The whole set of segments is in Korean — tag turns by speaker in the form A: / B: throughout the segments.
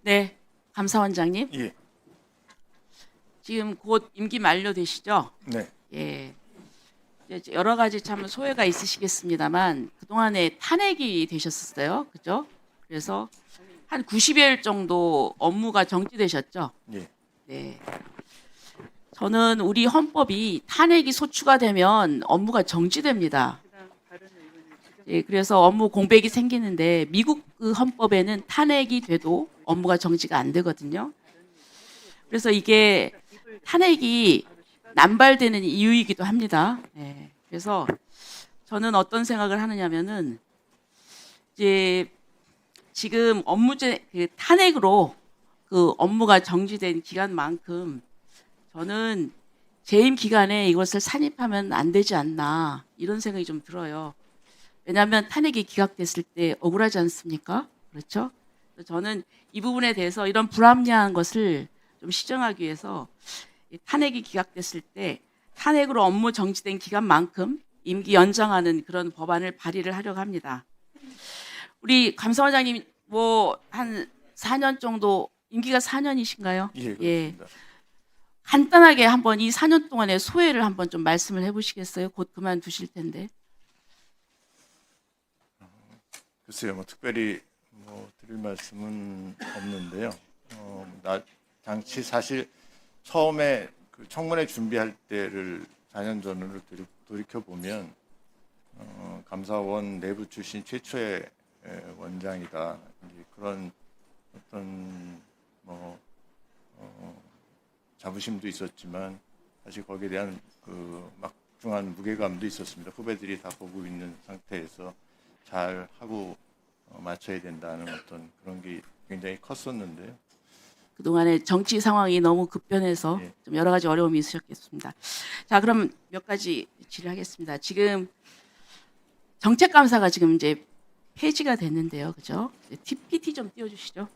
A: 네, 감사원장님.
B: 예.
A: 지금 곧 임기 만료되시죠?
B: 네.
A: 예. 이제 여러 가지 참 소회가 있으시겠습니다만 그동안에 탄핵이 되셨었어요. 그죠? 그래서 한 90일 정도 업무가 정지되셨죠?
B: 예.
A: 네. 저는 우리 헌법이 탄핵이 소추가 되면 업무가 정지됩니다. 예, 그래서 업무 공백이 생기는데 미국 그 헌법에는 탄핵이 돼도 업무가 정지가 안 되거든요. 그래서 이게 탄핵이 남발되는 이유이기도 합니다. 예, 그래서 저는 어떤 생각을 하느냐면은 이제 지금 업무제 그 탄핵으로 그 업무가 정지된 기간만큼 저는 재임 기간에 이것을 산입하면 안 되지 않나 이런 생각이 좀 들어요. 왜냐하면 탄핵이 기각됐을 때 억울하지 않습니까? 그렇죠? 저는 이 부분에 대해서 이런 불합리한 것을 좀 시정하기 위해서 탄핵이 기각됐을 때 탄핵으로 업무 정지된 기간만큼 임기 연장하는 그런 법안을 발의를 하려고 합니다. 우리 감사원장님 뭐 한 4년 정도 임기가 4년이신가요?
B: 예. 그렇습니다.
A: 간단하게 한번 이 4년 동안의 소회를 한번 좀 말씀을 해보시겠어요? 곧 그만두실 텐데.
B: 글쎄요, 뭐 특별히 뭐 드릴 말씀은 없는데요. 당시 사실 처음에 그 청문회 준비할 때를 4년 전으로 돌이켜 보면 감사원 내부 출신 최초의 원장이다. 이제 그런 어떤 뭐 자부심도 있었지만 사실 거기에 대한 그 막중한 무게감도 있었습니다. 후배들이 다 보고 있는 상태에서 잘 하고 맞춰야 된다는 어떤 그런 게 굉장히 컸었는데요.
A: 그동안의 정치 상황이 너무 급변해서
B: 예.
A: 좀 여러 가지 어려움이 있으셨겠습니다. 자, 그럼 몇 가지 질의하겠습니다. 지금 정책감사가 지금 이제 폐지가 됐는데요. 그죠? PPT 좀 띄워주시죠.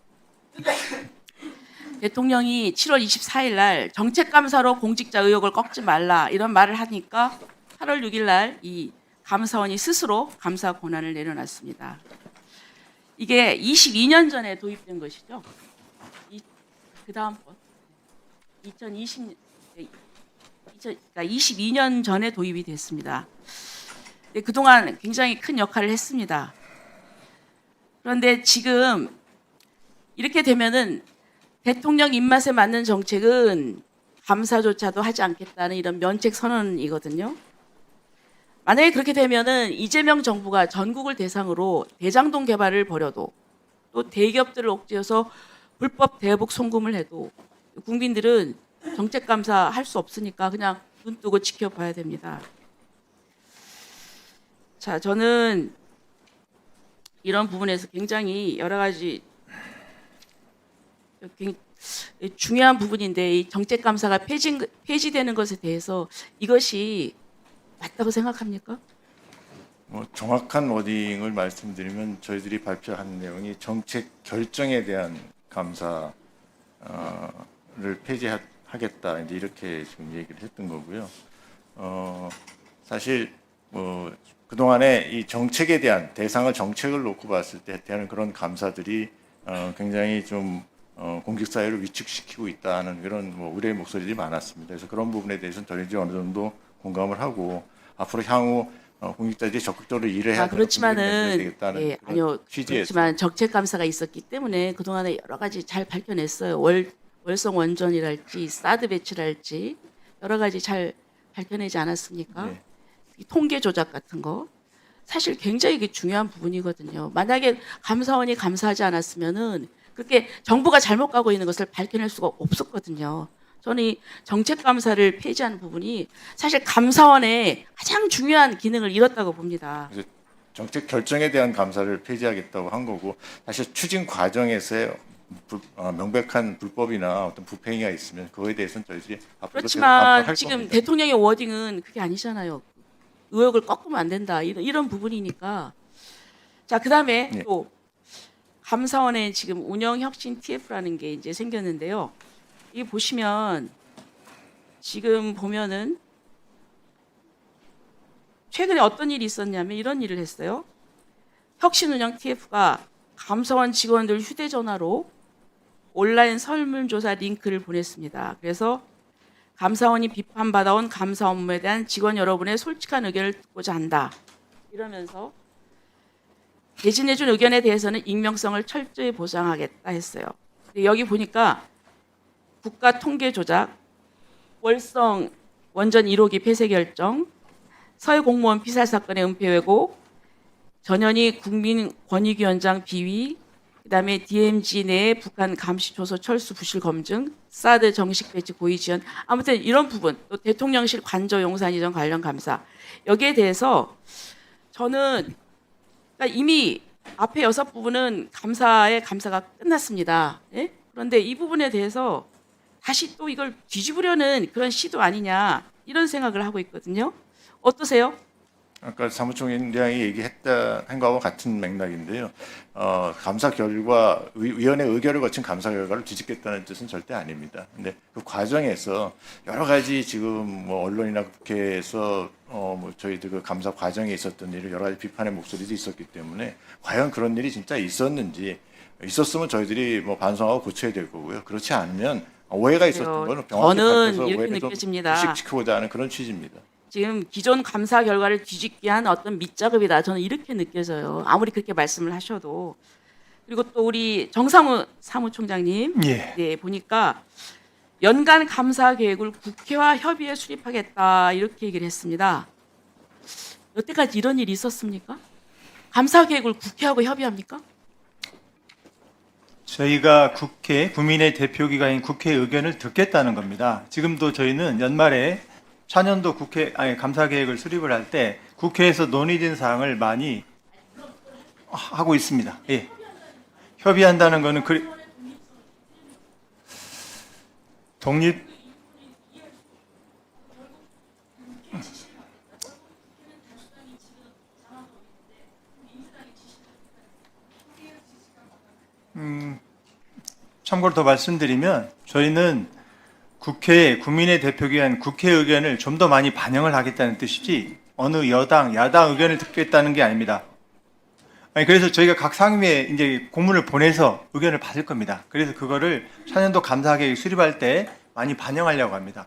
A: 대통령이 7월 24일 날 정책감사로 공직자 의혹을 꺾지 말라 이런 말을 하니까 8월 6일 날 이 감사원이 스스로 감사 권한을 내려놨습니다. 이게 22년 전에 도입된 것이죠. 그 다음 번 2020, 22년 전에 도입이 됐습니다. 근데 그동안 굉장히 큰 역할을 했습니다. 그런데 지금 이렇게 되면은 대통령 입맛에 맞는 정책은 감사조차도 하지 않겠다는 이런 면책 선언이거든요. 만약에 그렇게 되면은 이재명 정부가 전국을 대상으로 대장동 개발을 벌여도 또 대기업들을 옥죄어서 불법 대북 송금을 해도 국민들은 정책 감사 할 수 없으니까 그냥 눈 뜨고 지켜봐야 됩니다. 자, 저는 이런 부분에서 굉장히 여러 가지 중요한 부분인데 이 정책 감사가 폐지되는 것에 대해서 이것이 맞다고 생각합니까?
B: 뭐 정확한 워딩을 말씀드리면 저희들이 발표한 내용이 정책 결정에 대한 감사를 폐지하겠다 이제 이렇게 지금 얘기를 했던 거고요. 사실 뭐 그동안에 이 정책에 대한 대상을 정책을 놓고 봤을 때 대한 그런 감사들이 굉장히 좀 공직 사회를 위축시키고 있다는 그런 뭐 의뢰의 목소리들이 많았습니다. 그래서 그런 부분에 대해서는 저희들이 어느 정도 공감을 하고 앞으로 향후 공직자들이 적극적으로 일을 해야
A: 그렇지만은
B: 되겠다는
A: 예,
B: 그런
A: 아니요.
B: 취지에서
A: 그렇지만 정책 감사가 있었기 때문에 그동안에 여러 가지 잘 밝혀냈어요. 월성 원전이랄지 사드 배치랄지 여러 가지 잘 밝혀내지 않았습니까?
B: 네.
A: 이 통계 조작 같은 거 사실 굉장히 이게 중요한 부분이거든요. 만약에 감사원이 감사하지 않았으면은 그렇게 정부가 잘못 가고 있는 것을 밝혀낼 수가 없었거든요. 저는 이 정책 감사를 폐지하는 부분이 사실 감사원의 가장 중요한 기능을 잃었다고 봅니다.
B: 그래서 정책 결정에 대한 감사를 폐지하겠다고 한 거고 사실 추진 과정에서의 명백한 불법이나 어떤 부패행위가 있으면 그거에 대해서는 저희들이 앞으로
A: 그렇지만 지금 대통령의 워딩은 그게 아니잖아요. 의혹을 꺾으면 안 된다 이런 부분이니까. 자, 그다음에
B: 네.
A: 또 감사원에 지금 운영혁신 TF라는 게 이제 생겼는데요. 이 보시면 지금 보면은 최근에 어떤 일이 있었냐면 이런 일을 했어요. 혁신운영 TF가 감사원 직원들 휴대전화로 온라인 설문조사 링크를 보냈습니다. 그래서 감사원이 비판받아온 감사 업무에 대한 직원 여러분의 솔직한 의견을 듣고자 한다. 이러면서 대신해준 의견에 대해서는 익명성을 철저히 보장하겠다 했어요. 근데 여기 보니까 국가 통계 조작, 월성 원전 1호기 폐쇄 결정, 서해 공무원 피살 사건의 은폐 왜곡, 전현희 국민권익위원장 비위, 그다음에 DMZ 내 북한 감시 조서 철수 부실 검증, 사드 정식 배치 고의 지원, 아무튼 이런 부분, 또 대통령실 관저 용산 이전 관련 감사, 여기에 대해서 저는 그러니까 이미 앞에 6부분은 감사가 끝났습니다. 예? 그런데 이 부분에 대해서 다시 또 이걸 뒤집으려는 그런 시도 아니냐 이런 생각을 하고 있거든요. 어떠세요?
B: 아까 사무총장이 한 거하고 같은 맥락인데요. 감사 결과 위원회 의결을 거친 감사 결과를 뒤집겠다는 뜻은 절대 아닙니다. 근데 그 과정에서 여러 가지 지금 뭐 언론이나 국회에서 뭐 저희들 그 감사 과정에 있었던 일을 여러 가지 비판의 목소리도 있었기 때문에 과연 그런 일이 진짜 있었는지 있었으면 저희들이 뭐 반성하고 고쳐야 될 거고요. 그렇지 않으면 오해가 있었던 거는 병원에
A: 저는
B: 밝혀서
A: 이렇게
B: 오해를 좀
A: 느껴집니다.
B: 불식시키고자 하는 그런 취지입니다.
A: 지금 기존 감사 결과를 뒤집기 위한 어떤 밑작업이다. 저는 이렇게 느껴져요. 아무리 그렇게 말씀을 하셔도. 그리고 또 우리 정상우 사무총장님,
C: 예.
A: 네, 보니까 연간 감사 계획을 국회와 협의해 수립하겠다 이렇게 얘기를 했습니다. 여태까지 이런 일이 있었습니까? 감사 계획을 국회하고 협의합니까?
C: 저희가 국민의 대표기관인 국회 의견을 듣겠다는 겁니다. 지금도 저희는 연말에 차년도 감사 계획을 수립을 할 때 국회에서 논의된 사항을 많이 하고 있습니다. 예. 협의한다는 것은 독립 참고로 더 말씀드리면 저희는 국회에 국민의 대표기관 국회 의견을 좀 더 많이 반영을 하겠다는 뜻이지 어느 여당, 야당 의견을 듣겠다는 게 아닙니다. 그래서 저희가 각 상임위에 이제 공문을 보내서 의견을 받을 겁니다. 그래서 그거를 차년도 감사계획 수립할 때 많이 반영하려고 합니다.